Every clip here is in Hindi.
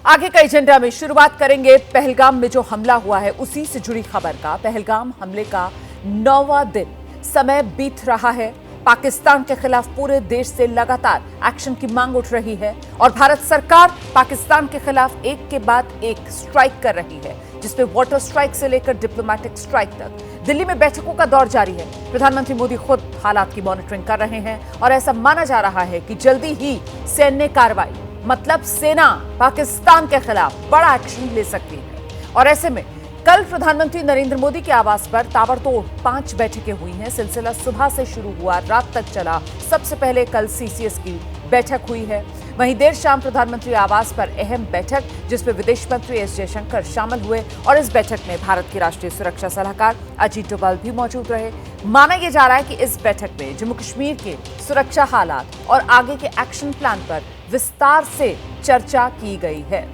आगे का एजेंडा में शुरुआत करेंगे पहलगाम में जो हमला हुआ है उसी से जुड़ी खबर का। पहलगाम हमले का 9वां दिन, समय बीत रहा है। पाकिस्तान के खिलाफ पूरे देश से लगातार एक्शन की मांग उठ रही है और भारत सरकार पाकिस्तान के खिलाफ एक के बाद एक स्ट्राइक कर रही है, जिसमें वाटर स्ट्राइक से लेकर डिप्लोमेटिक स्ट्राइक तक। दिल्ली में बैठकों का दौर जारी है। प्रधानमंत्री मोदी खुद हालात की मॉनिटरिंग कर रहे हैं और ऐसा माना जा रहा है कि जल्दी ही सैन्य कार्रवाई, मतलब सेना पाकिस्तान के खिलाफ बड़ा एक्शन ले सकती है। और ऐसे में कल प्रधानमंत्री नरेंद्र मोदी के आवास पर ताबड़तोड़ 5 बैठकें हुई हैं। सिलसिला सुबह से शुरू हुआ, रात तक चला। सबसे पहले कल सीसीएस की बैठक हुई है। वहीं देर शाम प्रधानमंत्री आवास पर अहम बैठक, जिसमें विदेश मंत्री एस जयशंकर शामिल हुए और इस बैठक में भारत के राष्ट्रीय सुरक्षा सलाहकार अजीत डोभाल भी मौजूद रहे। माना यह जा रहा है कि इस बैठक में जम्मू कश्मीर के सुरक्षा हालात और आगे के एक्शन प्लान पर विस्तार से चर्चा की गई है।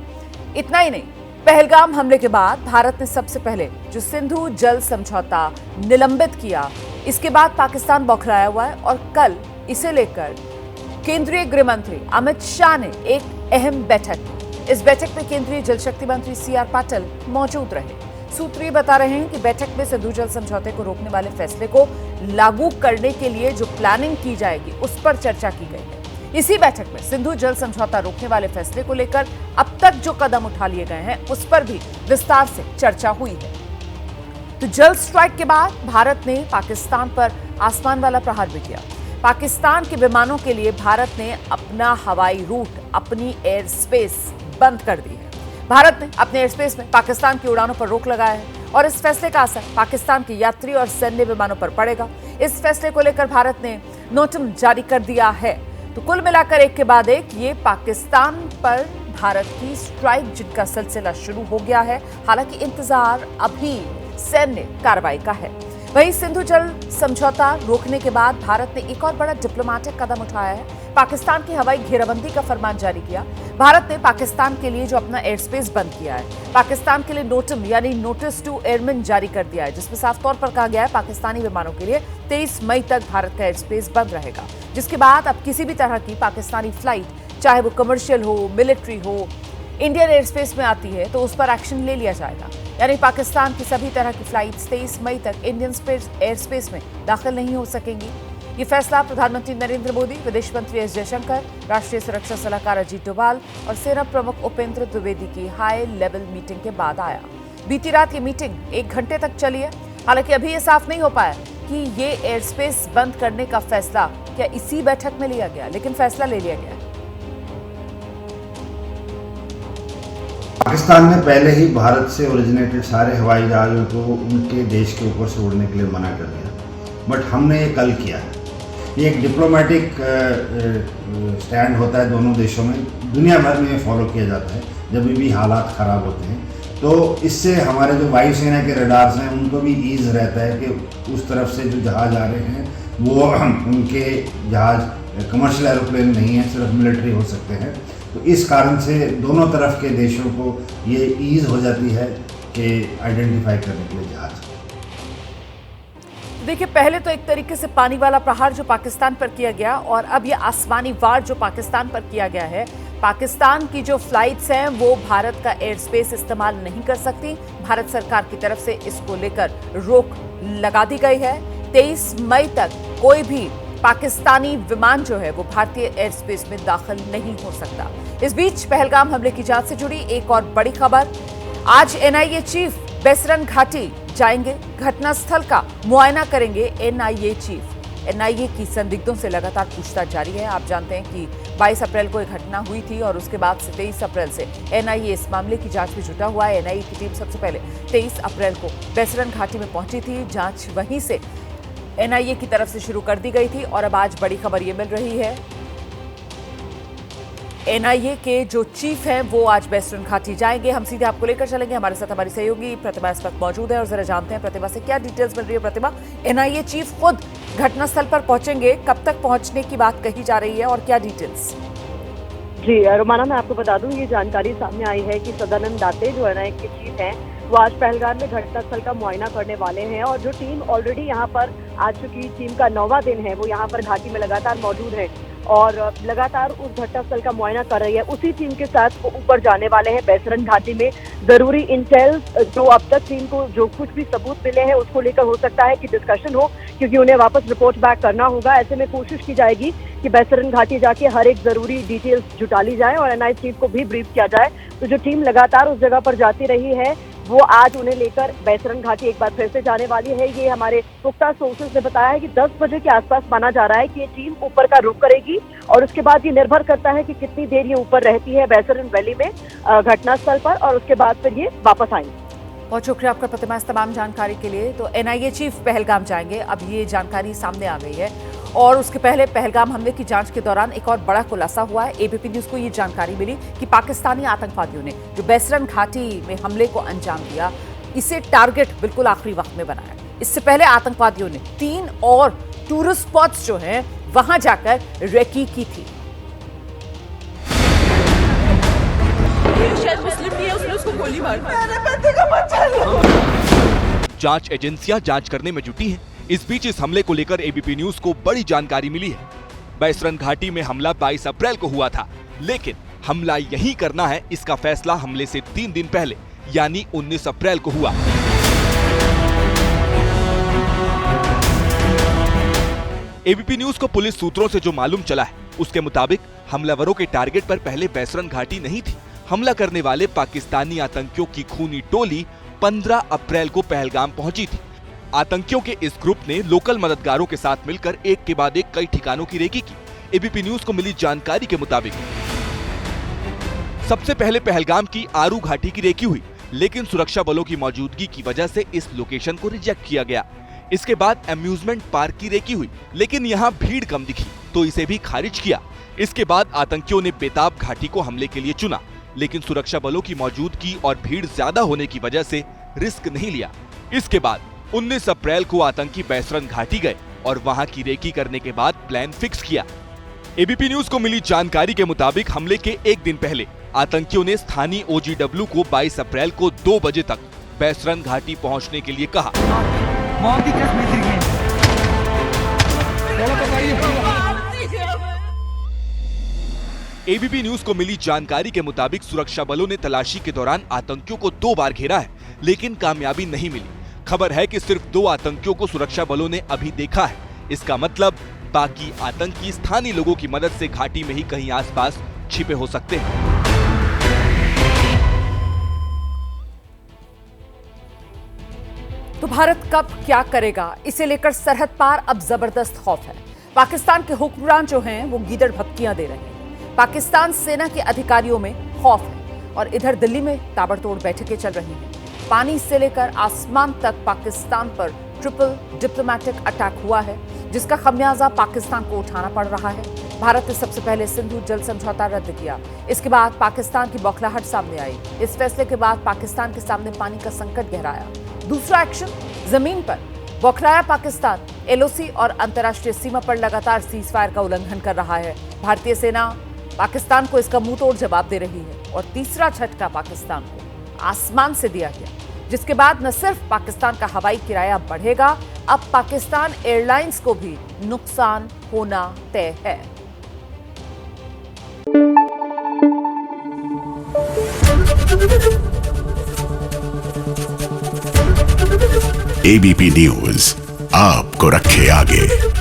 इतना ही नहीं, पहलगाम हमले के बाद भारत ने सबसे पहले जो सिंधु जल समझौता निलंबित किया, इसके बाद पाकिस्तान बौखलाया हुआ है और कल इसे लेकर केंद्रीय गृह मंत्री अमित शाह ने एक अहम बैठक की। इस बैठक में केंद्रीय जल शक्ति मंत्री सीआर पाटिल मौजूद रहे। सूत्र ये बता रहे हैं कि बैठक में सिंधु जल समझौते को रोकने वाले फैसले को लागू करने के लिए जो प्लानिंग की जाएगी उस पर चर्चा की गई है। इसी बैठक में सिंधु जल समझौता रोकने वाले फैसले को लेकर अब तक जो कदम उठा लिए गए हैं उस पर भी विस्तार से चर्चा हुई है। तो जल स्ट्राइक के बाद भारत ने पाकिस्तान पर आसमान वाला प्रहार भी किया। पाकिस्तान के विमानों के लिए भारत ने अपना हवाई रूट, अपनी एयर स्पेस बंद कर दी है। भारत ने अपने एयर स्पेस में पाकिस्तान की उड़ानों पर रोक लगाया है और इस फैसले का असर पाकिस्तान के यात्री और सैन्य विमानों पर पड़ेगा। इस फैसले को लेकर भारत ने नोटिस जारी कर दिया है। तो कुल मिलाकर एक के बाद एक ये पाकिस्तान पर भारत की स्ट्राइक जिनका सिलसिला शुरू हो गया है। हालांकि इंतजार अभी सैन्य कार्रवाई का है। वहीं सिंधु जल समझौता रोकने के बाद भारत ने एक और बड़ा डिप्लोमेटिक कदम उठाया है। पाकिस्तान की हवाई घेराबंदी का फरमान जारी किया। भारत ने पाकिस्तान के लिए जो अपना एयर स्पेस बंद किया है, पाकिस्तान के लिए नोटिम यानी नोटिस टू एयरमैन जारी कर दिया है, जिसमें साफ तौर पर कहा गया है पाकिस्तानी विमानों के लिए 23 मई तक भारत का एयर स्पेस बंद रहेगा। जिसके बाद अब किसी भी तरह की पाकिस्तानी फ्लाइट, चाहे वो कमर्शियल हो, मिलिट्री हो, इंडियन एयर स्पेस में आती है तो उस पर एक्शन ले लिया जाएगा। यानी पाकिस्तान की सभी तरह की फ्लाइट्स 23 मई तक इंडियन एयर स्पेस में दाखिल नहीं हो सकेंगी। ये फैसला प्रधानमंत्री नरेंद्र मोदी, विदेश मंत्री एस जयशंकर, राष्ट्रीय सुरक्षा सलाहकार अजीत डोभाल और सेना प्रमुख उपेंद्र द्विवेदी की हाई लेवल मीटिंग के बाद आया। बीती रात ये मीटिंग 1 घंटे तक चली है। हालांकि अभी ये साफ नहीं हो पाया कि ये एयर स्पेस बंद करने का फैसला क्या इसी बैठक में लिया गया, लेकिन फैसला ले लिया गया। पाकिस्तान ने पहले ही भारत से ओरिजिनेटेड सारे हवाई जहाज़ों को उनके देश के ऊपर से उड़ने के लिए मना कर दिया, बट हमने ये कल किया है। ये एक डिप्लोमेटिक स्टैंड होता है दोनों देशों में, दुनिया भर में ये फॉलो किया जाता है जब भी हालात ख़राब होते हैं। तो इससे हमारे जो वायुसेना के रडार्स हैं उनको भी ईज़ रहता है कि उस तरफ से जो जहाज़ आ रहे हैं वो उनके जहाज़ कमर्शियल एरोप्लेन नहीं है, सिर्फ मिलिट्री हो सकते हैं। तो इस कारण से दोनों तरफ के देशों को ये ईज़ हो जाती है कि आइडेंटिफाई करने के लिए जहाज़। देखिए, पहले तो एक तरीके से पानी वाला प्रहार जो पाकिस्तान पर किया गया और अब ये आसमानी वार जो पाकिस्तान पर किया गया है। पाकिस्तान की जो फ्लाइट्स हैं वो भारत का एयर स्पेस इस्तेमाल नहीं कर सकती। भारत सरकार की तरफ से इसको लेकर रोक लगा दी गई है। 23 मई तक कोई भी पाकिस्तानी विमान जो है वो भारतीय एयर स्पेस में दाखिल नहीं हो सकता। इस बीच पहलगाम हमले की जांच से जुड़ी एक और बड़ी खबर। आज एनआईए चीफ बेसरन घाटी जाएंगे, घटनास्थल का मुआयना करेंगे एनआईए चीफ। एनआईए की संदिग्धों से लगातार पूछताछ जारी है। आप जानते हैं कि 22 अप्रैल को एक घटना हुई थी और उसके बाद से 23 अप्रैल से एनआईए इस मामले की जांच में जुटा हुआ है। एनआईए की टीम सबसे पहले 23 अप्रैल को बेसरन घाटी में पहुंची थी। जांच वहीं से एनआईए की तरफ से शुरू कर दी गई थी और अब आज बड़ी खबर ये मिल रही है, एनआईए के जो चीफ हैं वो आज बेसरन घाटी जाएंगे। हम सीधे आपको लेकर चलेंगे, हमारे साथ हमारी सहयोगी प्रतिभा इस वक्त मौजूद है और जरा जानते हैं प्रतिभा से क्या डिटेल्स मिल रही है। प्रतिभा, एनआईए चीफ खुद घटनास्थल पर पहुंचेंगे, कब तक पहुंचने की बात कही जा रही है और क्या डिटेल्स? जी रोमाना, मैं आपको बता दूं ये जानकारी सामने आई है कि सदानंद दाते जो एनआईए के चीफ हैं वो आज पहलगाम में घटनास्थल का मुआयना करने वाले हैं और जो टीम ऑलरेडी यहाँ पर आ चुकी, टीम का 9वां दिन है, वो यहाँ पर घाटी में लगातार मौजूद है। और लगातार उस घटनास्थल का मुआयना कर रही है। उसी टीम के साथ वो ऊपर जाने वाले हैं बैसरन घाटी में। जरूरी इंटेल जो अब तक टीम को जो कुछ भी सबूत मिले हैं उसको लेकर हो सकता है कि डिस्कशन हो, क्योंकि उन्हें वापस रिपोर्ट बैक करना होगा। ऐसे में कोशिश की जाएगी कि बैसरन घाटी जाके हर एक जरूरी डिटेल्स जुटा ली जाए और एनआई चीफ को भी ब्रीफ किया जाए। तो जो टीम लगातार उस जगह पर जाती रही है वो आज उन्हें लेकर बैसरन घाटी एक बार फिर से जाने वाली है। ये हमारे पुख्ता सोर्सेज ने बताया है कि 10 बजे के आसपास माना जा रहा है कि ये टीम ऊपर का रुख करेगी और उसके बाद ये निर्भर करता है कि कितनी देर ये ऊपर रहती है बैसरन वैली में घटनास्थल पर, और उसके बाद फिर ये वापस आएंगे। बहुत शुक्रिया आपका प्रतिमा इस तमाम जानकारी के लिए। तो एनआईए चीफ पहलगाम जाएंगे, अब ये जानकारी सामने आ गई है। और उसके पहले पहलगाम हमले की जांच के दौरान एक और बड़ा खुलासा हुआ है। एबीपी न्यूज को ये जानकारी मिली कि पाकिस्तानी आतंकवादियों ने जो बैसरन घाटी में हमले को अंजाम दिया, इसे टारगेट बिल्कुल आखिरी वक्त में बनाया। इससे पहले आतंकवादियों ने 3 और टूरिस्ट स्पॉट्स जो हैं वहां जाकर रेकी की थी। शायद मुस्लिम नहीं है, उसने उसको गोली मार दी। मेरे बेटे का बच्चा लो। जांच एजेंसियां जांच करने में जुटी हैं। इस बीच इस हमले को लेकर एबीपी न्यूज को बड़ी जानकारी मिली है। बैसरन घाटी में हमला 22 अप्रैल को हुआ था, लेकिन हमला यहीं करना है इसका फैसला हमले से 3 दिन पहले यानी 19 अप्रैल को हुआ। एबीपी न्यूज को पुलिस सूत्रों से जो मालूम चला है उसके मुताबिक हमलावरों के टारगेट पर पहले बैसरन घाटी नहीं थी। हमला करने वाले पाकिस्तानी आतंकियों की खूनी टोली 15 अप्रैल को पहलगाम पहुंची थी। आतंकियों के इस ग्रुप ने लोकल मददगारों के साथ मिलकर एक के बाद एक कई ठिकानों की रेकी की। एबीपी न्यूज को मिली जानकारी के मुताबिक सबसे पहले पहलगाम की आरू घाटी की रेकी हुई, लेकिन सुरक्षा बलों की मौजूदगी की वजह से इस लोकेशन को रिजेक्ट किया गया। इसके बाद अम्यूजमेंट पार्क की रेकी हुई, लेकिन यहाँ भीड़ कम दिखी तो इसे भी खारिज किया। इसके बाद आतंकियों ने बेताब घाटी को हमले के लिए चुना, लेकिन सुरक्षा बलों की मौजूदगी और भीड़ ज्यादा होने की वजह से रिस्क नहीं लिया। इसके बाद 19 अप्रैल को आतंकी बैसरन घाटी गए और वहां की रेकी करने के बाद प्लान फिक्स किया। एबीपी न्यूज को मिली जानकारी के मुताबिक हमले के एक दिन पहले आतंकियों ने स्थानीय ओजीडब्ल्यू को 22 अप्रैल को 2 बजे तक बैसरन घाटी पहुंचने के लिए कहा। एबीपी न्यूज को मिली जानकारी के मुताबिक सुरक्षा बलों ने तलाशी के दौरान आतंकियों को 2 बार घेरा है, लेकिन कामयाबी नहीं मिली। खबर है कि सिर्फ 2 आतंकियों को सुरक्षा बलों ने अभी देखा है। इसका मतलब बाकी आतंकी स्थानीय लोगों की मदद से घाटी में ही कहीं आसपास छिपे हो सकते हैं। तो भारत कब क्या करेगा, इसे लेकर सरहद पार अब जबरदस्त खौफ है। पाकिस्तान के हुक्मरान जो हैं वो गीदड़ भपकियां दे रहे हैं। पाकिस्तान सेना के अधिकारियों में खौफ है और इधर दिल्ली में ताबड़तोड़ बैठकें चल रही हैं। पानी से लेकर आसमान तक पाकिस्तान पर ट्रिपल डिप्लोमेटिक अटैक हुआ है, जिसका खमियाजा पाकिस्तान को उठाना पड़ रहा है। भारत ने सबसे पहले सिंधु जल समझौता रद्द किया। इसके बाद पाकिस्तान की बौखलाहट सामने आई। इस फैसले के बाद पाकिस्तान के सामने पानी का संकट गहराया। दूसरा एक्शन जमीन पर बौखलाया पाकिस्तान एलओसी और अंतर्राष्ट्रीय सीमा पर लगातार सीजफायर का उल्लंघन कर रहा है। भारतीय सेना पाकिस्तान को इसका मुंह तोड़ जवाब दे रही है। और तीसरा झटका पाकिस्तान को आसमान से दिया गया, जिसके बाद न सिर्फ पाकिस्तान का हवाई किराया बढ़ेगा, अब पाकिस्तान एयरलाइंस को भी नुकसान होना तय है। एबीपी न्यूज आपको रखे आगे।